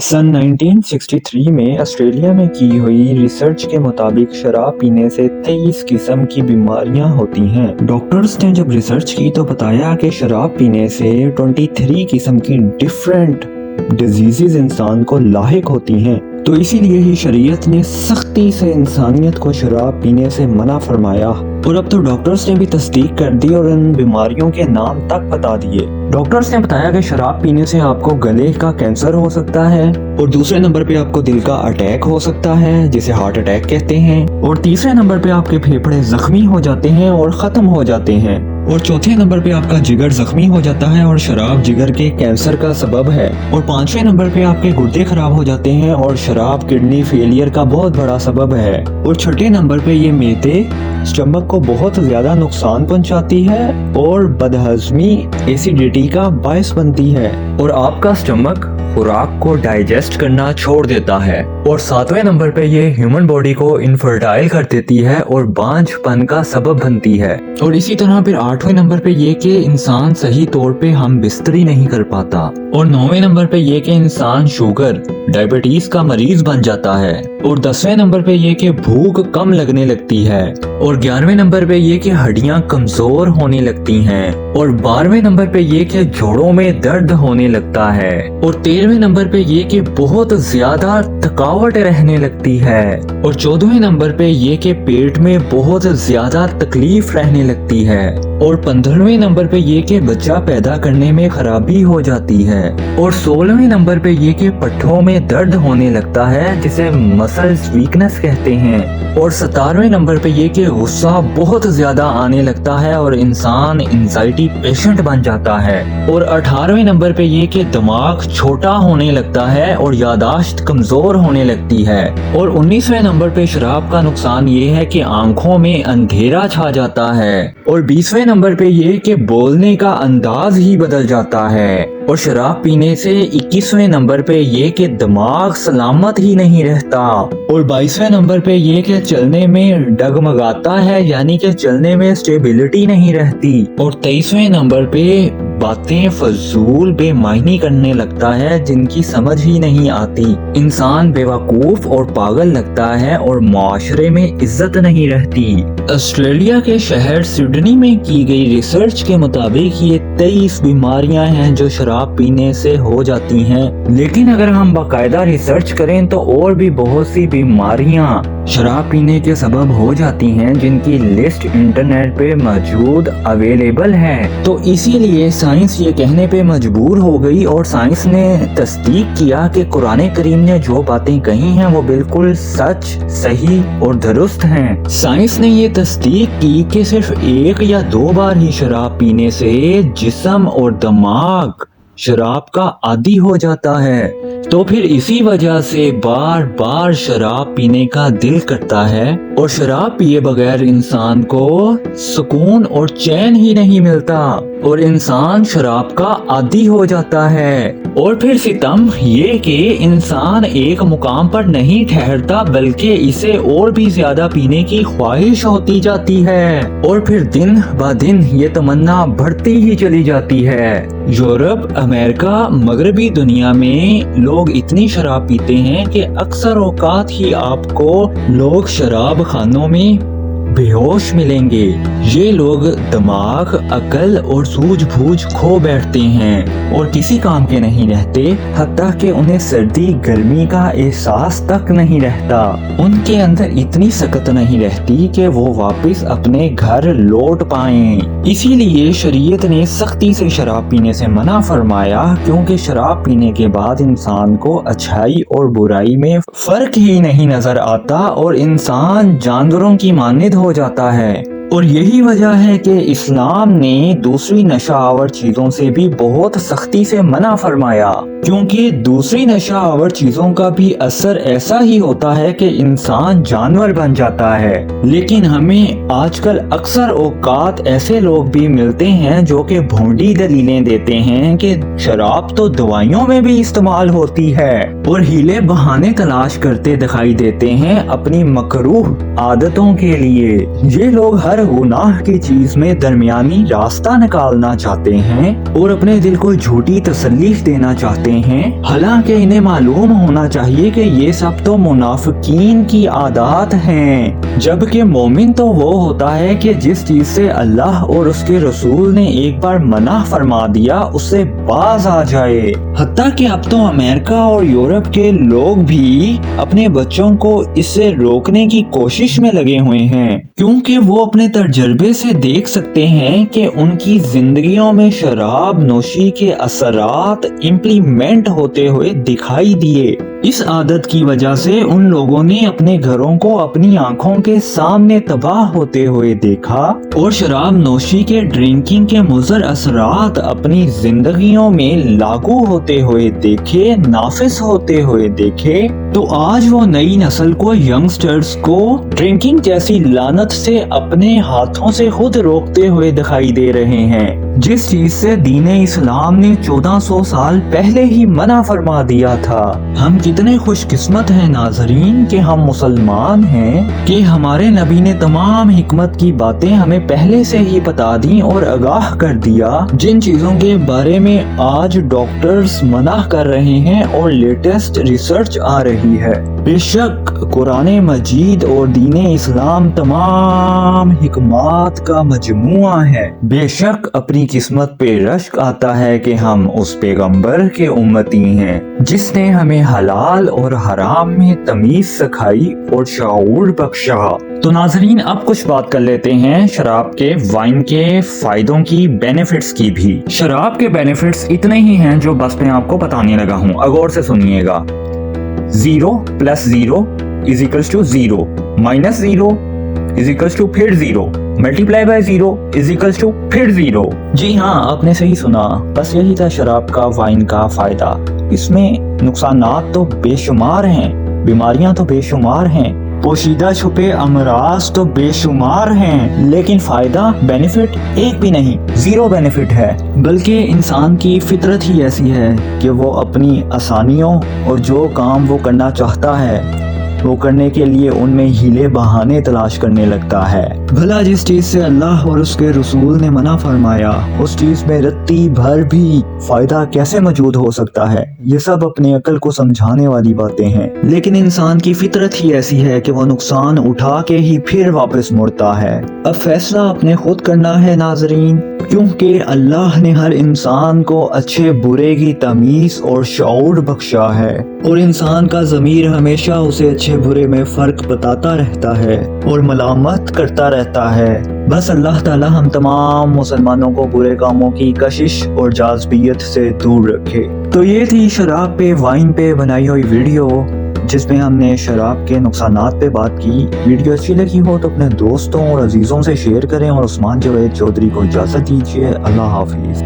सन 1963 में ऑस्ट्रेलिया में की हुई रिसर्च के मुताबिक शराब पीने से 23 किस्म की बीमारियां होती हैं। डॉक्टर्स ने जब रिसर्च की तो बताया कि शराब पीने से 23 किस्म की डिफरेंट डिजीजेस इंसान को लाहिक होती हैं। तो इसीलिए ही शरीयत ने सख्ती से इंसानियत को शराब पीने से मना फरमाया। और अब तो डॉक्टर्स ने भी तस्दीक कर दी और इन बीमारियों के नाम तक बता दिए। डॉक्टर्स ने बताया कि शराब पीने से आपको गले का कैंसर हो सकता है, और दूसरे नंबर पे आपको दिल का अटैक हो सकता है जिसे हार्ट अटैक कहते हैं, और तीसरे नंबर पे आपके फेफड़े जख्मी हो जाते हैं और खत्म हो जाते हैं, और चौथे नंबर पे आपका जिगर जख्मी हो जाता है और शराब जिगर के कैंसर का सबब है, और पांचवें नंबर पे आपके गुर्दे खराब हो जाते हैं और शराब किडनी फेलियर का बहुत बड़ा सबब है, और छठे नंबर पे ये मेदे स्टमक को बहुत ज्यादा नुकसान पहुंचाती है और बदहजमी एसिडिटी का बायस बनती है, और आपका स्टमक खुराक को डाइजेस्ट करना छोड़ देता है। और सातवें नंबर पे ये ह्यूमन बॉडी को इनफर्टाइल कर देती है और बांझपन का सबब बनती है। और इसी तरह फिर आठवें नंबर पे ये कि इंसान सही तौर पे हम बिस्तरी नहीं कर पाता, और नौवें नंबर पे ये कि इंसान शुगर डायबिटीज का मरीज बन जाता है, और 10वें नंबर पे ये कि भूख कम लगने लगती है, और 11वें नंबर पे ये कि हड्डियां कमजोर होने लगती हैं, और 12वें नंबर पे ये कि जोड़ों में दर्द होने लगता है, और 13वें नंबर पे ये कि बहुत ज्यादा थकावट रहने लगती है, और 14वें नंबर पे ये कि पेट में बहुत ज्यादा तकलीफ रहने लगती है, और 15वें नंबर पे ये कि बच्चा पैदा करने में खराबी हो जाती है, और 16वें नंबर पे ये कि पट्ठों में दर्द होने लगता है जिसे मसल्स वीकनेस कहते हैं, और 17वें नंबर पे ये कि गुस्सा बहुत ज्यादा आने लगता है और इंसान एंजाइटी पेशेंट बन जाता है, और 18वें नंबर पे ये कि दिमाग छोटा होने लगता है और यादाश्त कमजोर होने लगती है, और 19वें नंबर पे शराब का नुकसान ये है कि आंखों में अंधेरा छा जाता है, और 20वें नंबर पे ये कि बोलने का अंदाज ही बदल जाता है, और शराब पीने से 21वें नंबर पे ये कि दिमाग सलामत ही नहीं रहता, और 22वें नंबर पे ये कि चलने में डगमगाता है, यानी कि चलने में स्टेबिलिटी नहीं रहती, और 23वें नंबर पे बातें फजूल बेमायनी करने लगता है जिनकी समझ ही नहीं आती, इंसान बेवकूफ और पागल लगता है और माशरे में इज्जत नहीं रहती। ऑस्ट्रेलिया के शहर सिडनी में की गई रिसर्च के मुताबिक ये 23 बीमारियां हैं जो शराब पीने से हो जाती हैं, लेकिन अगर हम बाकायदा रिसर्च करें तो और भी बहुत सी बीमारियां शराब पीने के सबब हो जाती हैं जिनकी लिस्ट इंटरनेट पे मौजूद अवेलेबल है। तो इसीलिए साइंस ये कहने पे मजबूर हो गई और साइंस ने तस्दीक किया कि कुरान करीम ने जो बातें कही हैं वो बिल्कुल सच, सही और दुरुस्त हैं। साइंस ने ये तस्दीक की कि सिर्फ एक या दो बार ही शराब पीने से जिस्म और दिमाग शराब का आदी हो जाता है, तो फिर इसी वजह से बार बार शराब पीने का दिल करता है, और शराब पिए बगैर इंसान को सुकून और चैन ही नहीं मिलता और इंसान शराब का आदी हो जाता है। और फिर सितम ये कि इंसान एक मुकाम पर नहीं ठहरता बल्कि इसे और भी ज्यादा पीने की ख्वाहिश होती जाती है, और फिर दिन ब दिन ये तमन्ना बढ़ती ही चली जाती है। यूरोप, अमेरिका, मगरबी दुनिया में लोग इतनी शराब पीते हैं कि अक्सर औकात ही आपको लोग शराब खानों में बेहोश मिलेंगे। ये लोग दिमाग, अकल और सूझबूझ खो बैठते हैं और किसी काम के नहीं रहते, हत्ता कि उन्हें सर्दी गर्मी का एहसास तक नहीं रहता। उनके अंदर इतनी सकत नहीं रहती कि वो वापस अपने घर लौट पाएं। इसीलिए शरीयत ने सख्ती से शराब पीने से मना फरमाया, क्योंकि शराब पीने के बाद इंसान को अच्छाई और बुराई में फर्क ही नहीं नजर आता और इंसान जानवरों की मानिद हो जाता है। और यही वजह है कि इस्लाम ने दूसरी नशा आवर चीजों से भी बहुत सख्ती से मना फरमाया, क्योंकि दूसरी नशा आवर चीजों का भी असर ऐसा ही होता है कि इंसान जानवर बन जाता है। लेकिन हमें आजकल अक्सर औकात ऐसे लोग भी मिलते हैं जो कि भोंडी दलीलें देते हैं कि शराब तो दवाइयों में भी इस्तेमाल होती है, और हीले बहाने तलाश करते दिखाई देते हैं अपनी मकरूह आदतों के लिए। ये लोग हर हर गुनाह की चीज में दरमियानी रास्ता निकालना चाहते हैं और अपने दिल को झूठी तसल्ली देना चाहते हैं। हालांकि इन्हें मालूम होना चाहिए कि ये सब तो मुनाफिकीन की आदत हैं, जबकि मोमिन तो वो होता है कि जिस चीज से अल्लाह और उसके रसूल ने एक बार मना फरमा दिया उससे बाज आ जाए। हत्ता कि अब तो अमेरिका और यूरोप के लोग भी अपने बच्चों को इससे रोकने की कोशिश में लगे हुए हैं, क्योंकि वो अपने तजर्बे से देख सकते हैं कि उनकी जिंदगियों में शराब नोशी के असरात इम्प्लीमेंट होते हुए दिखाई दिए। इस आदत की वजह से उन लोगों ने अपने घरों को अपनी आंखों के सामने तबाह होते हुए देखा और शराब नोशी के ड्रिंकिंग के मुज़र असरात अपनी जिंदगियों में लागू होते हुए देखे, नाफिस होते हुए देखे। तो आज वो नई नस्ल को, यंगस्टर्स को ड्रिंकिंग जैसी लानत से अपने हाथों से खुद रोकते हुए दिखाई दे रहे हैं, जिस चीज से दीने इस्लाम ने 1400 साल पहले ही मना फरमा दिया था। हम कितने खुशकिस्मत हैं नाजरीन कि हम मुसलमान हैं कि हमारे नबी ने तमाम हिकमत की बातें हमें पहले से ही बता दी और आगाह कर दिया, जिन चीजों के बारे में आज डॉक्टर्स मना कर रहे हैं और लेटेस्ट रिसर्च आ रही है। बेशक कुरान मजीद और दीने इस्लाम तमाम हिकमात का मजमुआ है। बेशक अपनी किस्मत पे रश्क आता है कि हम उस पैगंबर के उम्मती हैं जिसने हमें हलाल और हराम में तमीज सिखाई और शऊर बख्शा। तो नाजरीन अब कुछ बात कर लेते हैं शराब के, वाइन के फायदों की, बेनिफिट्स की भी। शराब के बेनिफिट्स इतने ही हैं जो बस मैं आपको बताने लगा हूँ, गौर से सुनिएगा। 0 + 0 = 0, -0 = फिर 0, मल्टीप्लाई बाय 0 = फिर 0। जी हाँ, आपने सही सुना, बस यही था शराब का, वाइन का फायदा। इसमें नुकसानात तो बेशुमार हैं, बीमारियां तो बेशुमार हैं, पोशीदा छुपे अमराज तो बेशुमार हैं, लेकिन फायदा, बेनिफिट एक भी नहीं, 0 बेनिफिट है। बल्कि इंसान की फितरत ही ऐसी है कि वो अपनी आसानियों और जो काम वो करना चाहता है वो करने के लिए उनमें हीले बहाने तलाश करने लगता है। भला जिस चीज से अल्लाह और उसके रसूल ने मना फरमाया उस चीज में रत्ती भर भी फायदा कैसे मौजूद हो सकता है? ये सब अपनी अकल को समझाने वाली बातें हैं, लेकिन इंसान की फितरत ही ऐसी है कि वो नुकसान उठा के ही फिर वापस मुड़ता है। अब फैसला अपने खुद करना है नाजरीन, क्योंकि अल्लाह ने हर इंसान को अच्छे बुरे की तमीज और शऊर बख्शा है और इंसान का ज़मीर हमेशा उसे अच्छे बुरे में फर्क बताता रहता है और मलामत करता रहता है। बस अल्लाह ताला हम तमाम मुसलमानों को बुरे कामों की कशिश और जाज़बियत से दूर रखे। तो ये थी शराब पे, वाइन पे बनाई हुई वीडियो जिसमें हमने शराब के नुकसानात पे बात की। वीडियो अच्छी लगी हो तो अपने दोस्तों और अजीजों से शेयर करें और उस्मान जावेद चौधरी को इजाज़त दीजिए। अल्लाह हाफिज।